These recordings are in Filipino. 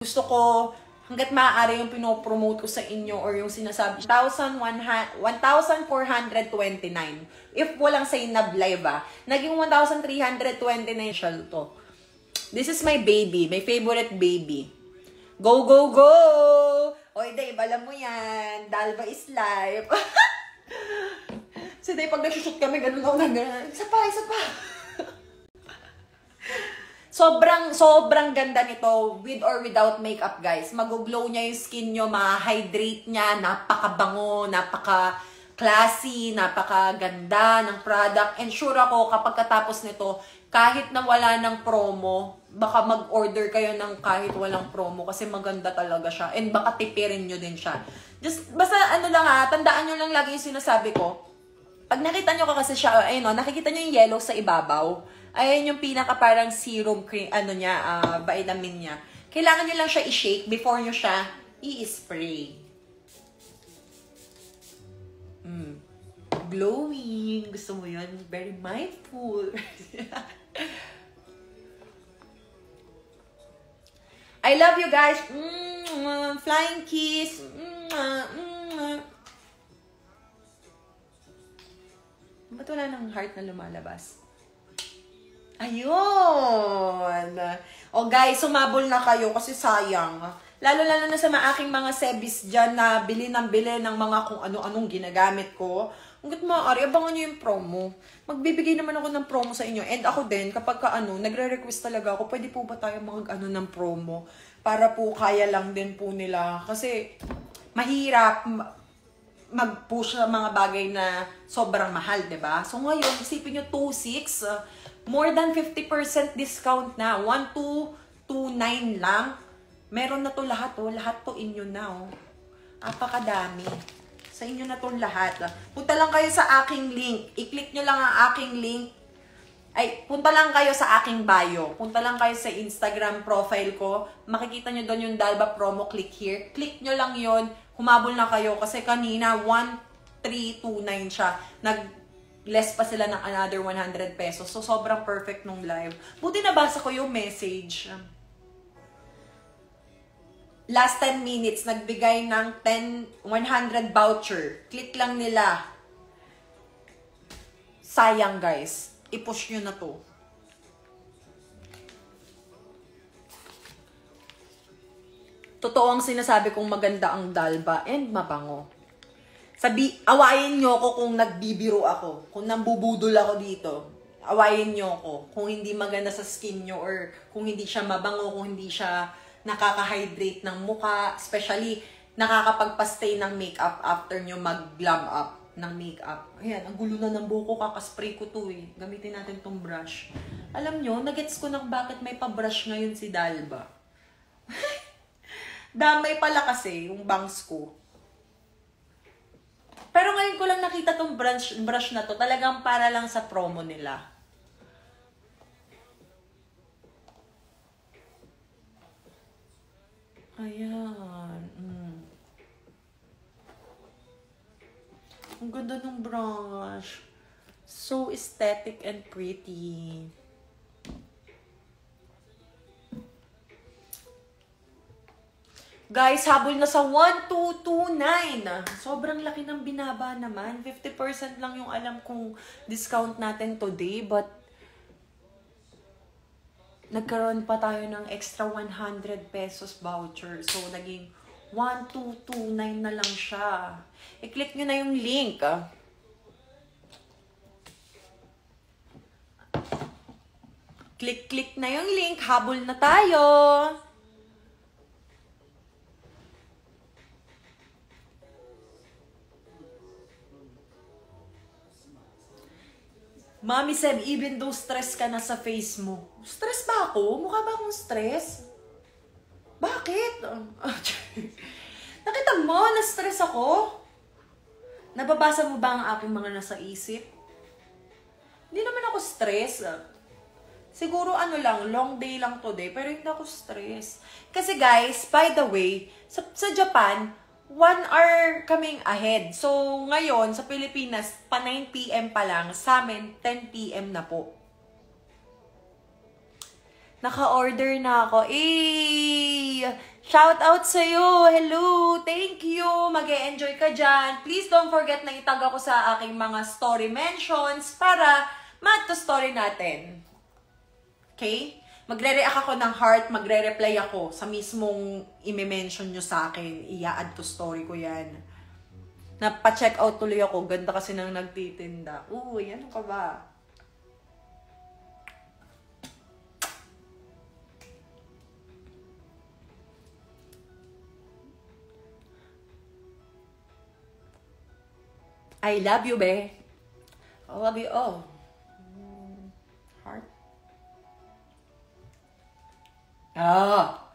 Gusto ko, hanggat maaari yung pinopromote ko sa inyo or yung sinasabi, 1,429. If walang say na live naging 1,329 siya to. This is my baby, my favorite baby. Go, go, go! Oy, Dave, alam mo yan. Dalba is life. Si Dave, pag nagsushoot kami, ganun ako na ganun. Isa pa, isa pa. Sobrang ganda nito with or without makeup, guys. Mag-glow niya yung skin nyo, ma-hydrate niya, napakabango, napaka-classy, napakaganda ng product. And sure ako, kapag katapos nito, kahit na wala ng promo, baka mag-order kayo ng kahit walang promo kasi maganda talaga siya. And baka tipirin nyo din siya. Basta ano lang tandaan nyo lang lagi yung sinasabi ko. Pag nakita nyo kasi siya, ayun nakikita nyo yung yellow sa ibabaw. Ayan yung pinaka parang serum cream, vitamin niya. Kailangan nyo lang siya i-shake before nyo siya i-spray. Glowing. Gusto mo yun? Very mindful. I love you guys. Flying kiss. Ba't wala ng heart na lumalabas? Ayun! O guys, sumabol na kayo kasi sayang. Lalo-lalo na sa aking mga sebis dyan na bili ng mga kung ano-anong ginagamit ko. Hanggat maaari, abangan nyo yung promo. Magbibigay naman ako ng promo sa inyo. And ako din, kapag nagre-request talaga ako, pwede po ba tayo ng promo? Para po kaya lang din po nila. Kasi mahirap mag-push sa mga bagay na sobrang mahal, diba? So ngayon, isipin nyo 2,600. More than 50% discount na. 1,229 lang. Meron na to lahat, Lahat to inyo na, Apakadami. Sa inyo na to lahat. Punta lang kayo sa aking link. I-click nyo lang ang aking link. Ay, punta lang kayo sa aking bio. Punta lang kayo sa Instagram profile ko. Makikita nyo doon yung Dalba promo. Click here. Click nyo lang yon. Humabol na kayo. Kasi kanina, 1,329 siya. Less pa sila ng another 100 pesos. So, sobrang perfect nung live. Buti nabasa ko yung message. Last 10 minutes, nagbigay ng 100 voucher. Click lang nila. Sayang, guys. I-push nyo na to. Totoo ang sinasabi kong maganda ang Dalba and mabango. Awayin nyo ako kung nagbibiro ako. Kung nambubudol ako dito. Awayin nyo ako. Kung hindi maganda sa skin nyo or kung hindi siya mabango, kung hindi siya nakaka-hydrate ng mukha. Especially, nakakapagpastay ng makeup after nyo mag-glam up ng makeup. Ayan, ang gulo na ng buko. Kakaspray ko to Gamitin natin tong brush. Alam nyo, nagets ko ng bakit may pa-brush ngayon si Dalba. Damay pala kasi yung bangs ko. Pero ngayon ko lang nakita tong brush na to. Talagang para lang sa promo nila. Ayan. Ang ganda ng brush. So aesthetic and pretty. Guys, habol na sa 1,229. Sobrang laki ng binaba naman. 50% lang yung alam kong discount natin today. But, nagkaroon pa tayo ng extra 100 pesos voucher. So, naging 1,229 na lang siya. I-click nyo na yung link. Click na yung link. Habol na tayo. Mami Seb, even though stress ka na sa face mo. Stress ba ako? Mukha ba akong stress? Bakit? Nakita mo, na-stress ako? Nababasa mo ba ang aking mga nasa isip? Hindi naman ako stress. Siguro long day lang today, pero hindi ako stress. Kasi guys, by the way, sa Japan, 1 hour kaming ahead. So, ngayon, sa Pilipinas, pa 9 PM pa lang. Sa amin, 10 PM na po. Naka-order na ako. Shout out sa'yo. Hello. Thank you. Mag-e-enjoy ka dyan. Please don't forget na itag ako sa aking mga story mentions para mag to story natin. Okay? Magre-react ako ng heart, magre-reply ako sa mismong i-mention nyo sa akin. I-add to story ko yan. Napa-check out tuloy ako. Ganda kasi nang nagtitinda. Uy, ano ka ba? I love you, be. I love you all. Heart. Ah!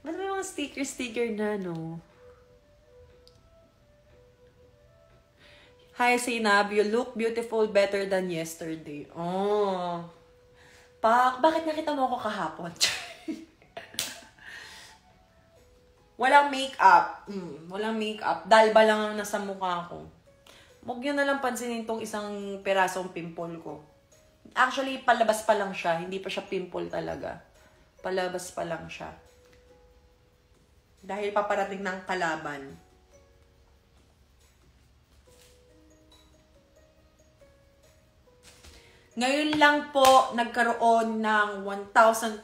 Ba't may mga sticker na, no? Hi, Zainab. You look beautiful better than yesterday. Oh. Pak, bakit nakita mo ako kahapon? Walang makeup. Walang makeup. Dalba lang ang nasa mukha ko. Huwag nyo na lang pansinin tong isang perasong pimple ko. Actually, palabas pa lang siya. Hindi pa siya pimple talaga. Palabas pa lang siya. Dahil paparating ng kalaban. Ngayon lang po nagkaroon ng 1,229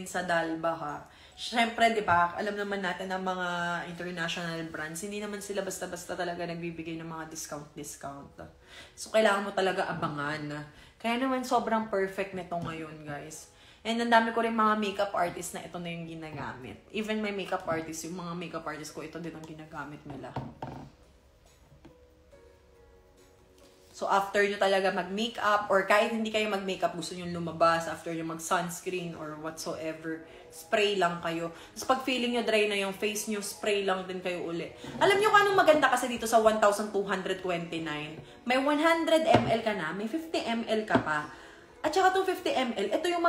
sa Dalba, ha. Siyempre, di ba, alam naman natin ang mga international brands, hindi naman sila basta-basta talaga nagbibigay ng mga discount. So, kailangan mo talaga abangan. Kaya naman, sobrang perfect nito ngayon, guys. And ang dami ko rin mga makeup artist na ito na yung ginagamit. Even my makeup artist, yung mga makeup artist ko, ito din ang ginagamit nila. So, after nyo talaga mag-makeup, or kahit hindi kayo mag-makeup, gusto nyo lumabas, after nyo mag-sunscreen or whatsoever, spray lang kayo. Tapos pag feeling nyo dry na yung face nyo, spray lang din kayo uli. Alam nyo kung anong maganda kasi dito sa 1,229? May 100 ml ka na, may 50 ml ka pa. At saka itong 50 ml, ito yung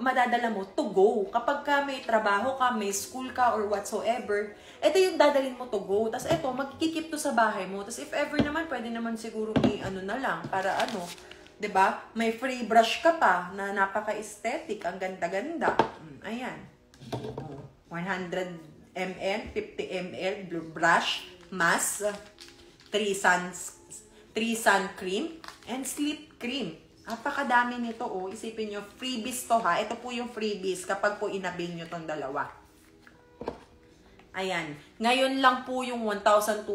madadala mo to go. Kapag ka may trabaho ka, may school ka, or whatsoever, ito yung dadalhin mo to go. Tapos ito, magkikip to sa bahay mo. Tapos if ever naman, pwede naman siguro may ano na lang, para ano, 'di ba? May free brush ka pa na napaka-aesthetic, ang ganda-ganda. Ayan. 100 ml, 50 ml brush, mask, 3 sun cream, and sleep cream. Napakadami nito, oh. Isipin nyo, freebies to, ha. Ito po yung freebies kapag po inabil nyo tong dalawa. Ayan. Ngayon lang po yung 1,229.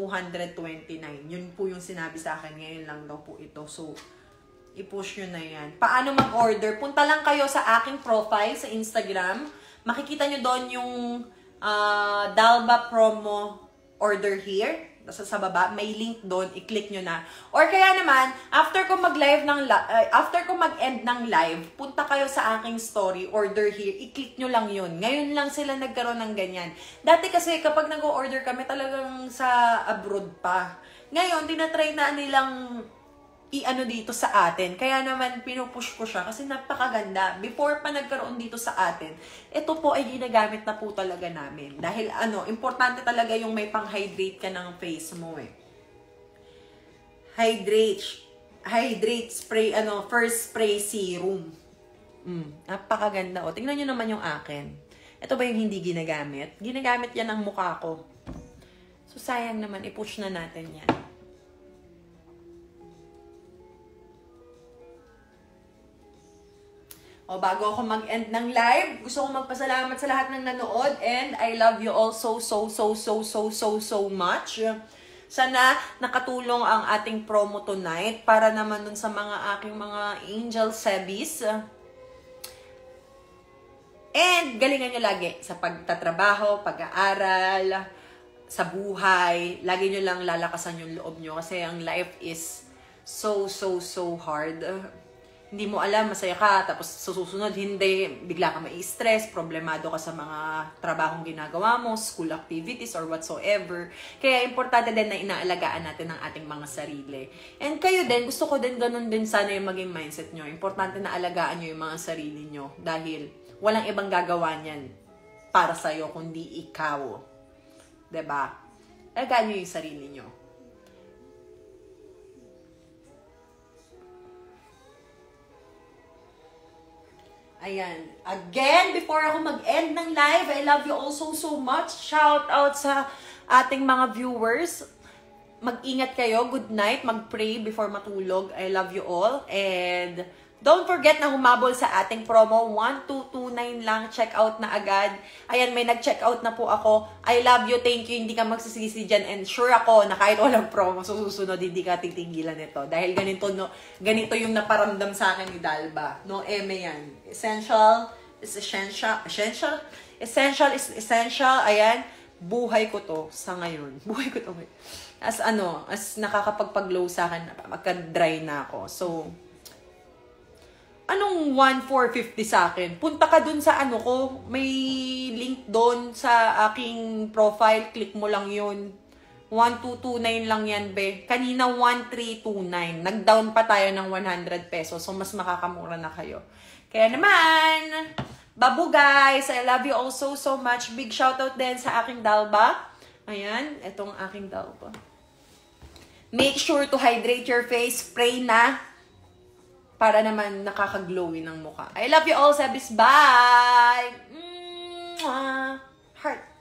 Yun po yung sinabi sa akin. Ngayon lang daw po ito. So, i-push nyo na yan. Paano mag-order? Punta lang kayo sa aking profile sa Instagram. Makikita nyo doon yung Dalba promo order here. Sa baba, may link doon, i-click nyo na. Or kaya naman, after ko mag-end ng live, punta kayo sa aking story, order here, i-click nyo lang yun. Ngayon lang sila nagkaroon ng ganyan. Dati kasi kapag nag-order kami, talagang sa abroad pa. Ngayon, tinatry na nilang i-ano dito sa atin. Kaya naman, pinupush ko siya kasi napakaganda. Before pa nagkaroon dito sa atin, ito po ay ginagamit na po talaga namin. Dahil importante talaga yung may pang-hydrate ka ng face mo eh. Hydrate spray, first spray serum. Napakaganda. O, tingnan nyo naman yung akin. Ito ba yung hindi ginagamit? Ginagamit yan ang mukha ko. So, sayang naman, i-push na natin yan. O, bago ako mag-end ng live, gusto kong magpasalamat sa lahat ng nanood, and I love you all so much. Sana nakatulong ang ating promo tonight para naman dun sa mga aking mga angel sebis. And galingan nyo lagi sa pagtatrabaho, pag-aaral, sa buhay. Lagi nyo lang lalakasan yung loob nyo kasi ang life is so hard. Hindi mo alam, masaya ka, tapos susunod, hindi, bigla ka mai-stress, problemado ka sa mga trabahong ginagawa mo, school activities, or whatsoever. Kaya, importante din na inaalagaan natin ang ating mga sarili. And kayo din, gusto ko din ganun din sana yung maging mindset nyo. Importante na alagaan nyo yung mga sarili nyo. Dahil, walang ibang gagawa niyan para sa'yo, kundi ikaw. Diba? Alagaan nyo yung sarili nyo. Ayan. Again, before ako mag-end ng live, I love you all so much. Shout out sa ating mga viewers. Mag-ingat kayo. Good night. Mag-pray before matulog. I love you all. And don't forget na humabol sa ating promo. 1229 lang. Check out na agad. Ayan, may nag-check out na po ako. I love you. Thank you. Hindi ka magsisisi dyan. And sure ako na kahit walang promo, susunod, hindi ka titigilan nito. Dahil ganito yung naparamdam sa akin ni Dalba. No, eme yan. Essential is essential. Ayan. Buhay ko to sa ngayon. Buhay ko to ngayon. As nakakapagpag-glow sa akin, magka-dry na ako. So, anong 1,450 sa akin? Punta ka dun sa ko, may link dun sa aking profile, click mo lang yun. 1,229 lang yan, be. Kanina 1,329. Nag-down pa tayo ng 100 pesos, so mas makakamura na kayo. Kaya naman, babu guys, I love you all so much. Big shoutout din sa aking Dalba. Ayan, etong aking Dalba. Make sure to hydrate your face. Spray na. Para naman nakaka-glowy ng mukha. I love you all, Sebis. Bye! Heart.